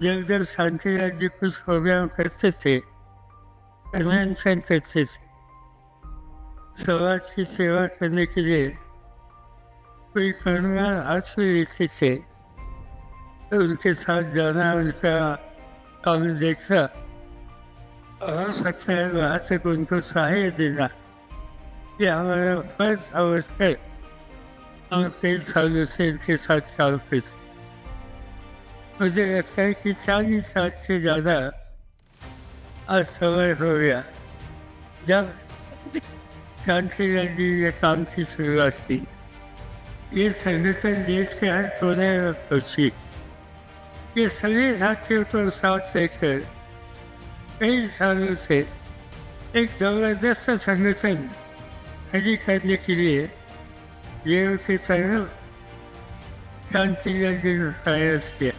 जब जब शांति राज्य कुछ प्रोग्राम करते थे कन्वेंशन करते थे समाज की सेवा करने के लिए कोई करुणा हाथ में लेते थे तो उनके साथ जाना उनका काम देखना और हो सकता है वहाँ तक उनको सहायता देना ये हमारा फर्ज अवसर हम कई सालों से इनके साथ काम करते। मुझे लगता है कि 40 साल से ज़्यादा आज समय हो गया जब शांति राज्य ने काम की शुरुआत की। ये संगठन देश के हर कोने में पहुँची। ये सभी साथियों को साथ लेकर कई सालों से एक जबरदस्त संगठन खड़ी करने के लिए ये उनके तरफ शांति राज्य ने प्रयास किया।